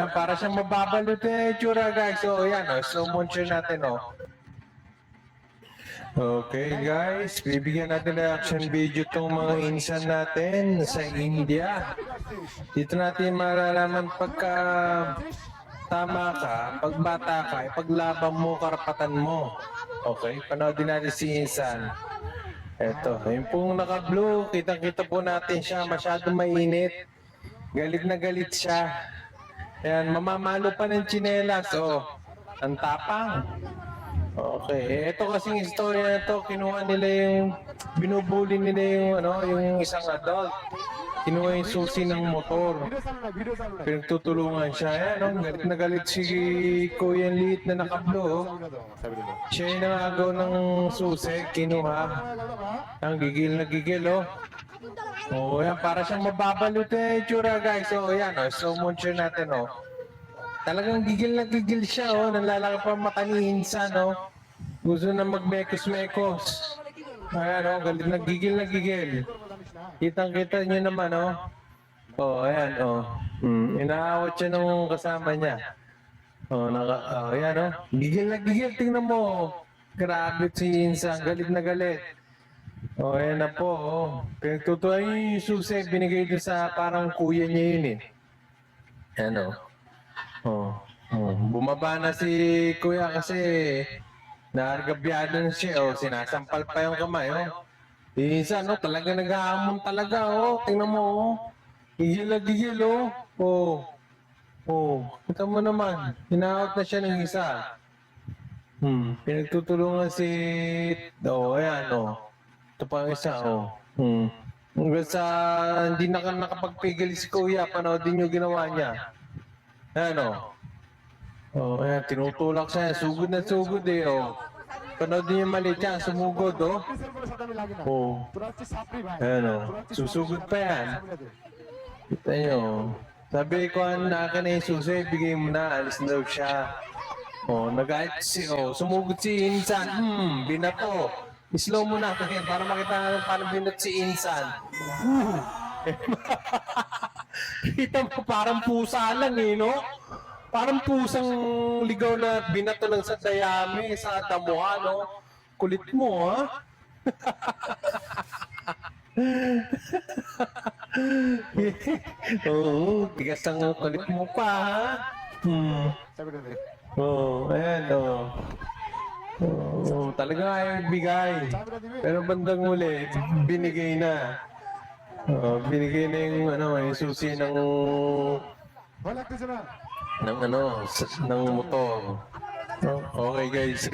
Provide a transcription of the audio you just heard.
yan, para siyang mababalot eh, tsura guys. So, yan, slow motion natin, Okay guys, bibigyan natin ng reaction video tong mga insan natin sa India. Dito natin maralaman pagka tama ka, pag bata ka, ipaglaban mo karapatan mo. Okay, panoodin natin si insan. Eto, yung pong naka-blue, kitang-kita po natin siya, masyadong mainit. Galit na galit siya. Ayan, mamamalo pa ng tsinelas, ang tapang. Okay, ito kasing istorya na to, kinuha nila yung, binubuli nila yung, yung isang adult. Kinuha yung susi ng motor. Pinagtutulungan siya. Ayan, galit na galit si Kuya Liit na nakablo. Siya yung nangagaw ng susi, kinuha. Ang gigil na gigil, yan, para siyang mababalot eh, tsura guys. Yan, slow motion natin, Talagang gigil na gigil siya, Nalalaki pa mata ni insan, Gusto na magmekos-mekos. Ayan, galit na gigil. Kitang-kita niyo naman, ayan, inaawat siya nung kasama niya. Ayan, gigil na gigil, tingnan mo. Grabe si insan, galit na galit. Ayan na po, Pinagtutuwa yung susi, binigay doon sa parang kuya niya yun, Ayan, bumaba na si kuya kasi naargabyado na siya, sinasampal pa yung kamay, Isa, talaga nag-aamon talaga, tingnan mo, Gigil na gigil, kita mo naman, hinaot na siya ng isa. Pinagtutulungan si, ayan, ito pa ang isa, Hanggang sa hindi na nakapagpigil si kuya, panoodin yung ginawa niya. Ayan, ayan, tinutulak siya, sugod na sugod Panoodin yung maliit yan, sumugod, Ayan, susugod pa yan. Kita nyo. Sabi ko, akin na yung susi, bigay mo na, alis na daw siya. Nag-ayit sumugod si insan. Binato. Slow mo na, para makita natin paano binat si insan. Kita mo, parang pusa lang, Parang pusang ligaw na binato lang sa dayami, sa damuhan, Kulit mo, tigas ang kulit mo pa, ayan, talaga ayaw bigay. Pero bandang uli, binigay na. Binigay na yung susi ng motor. Okay guys,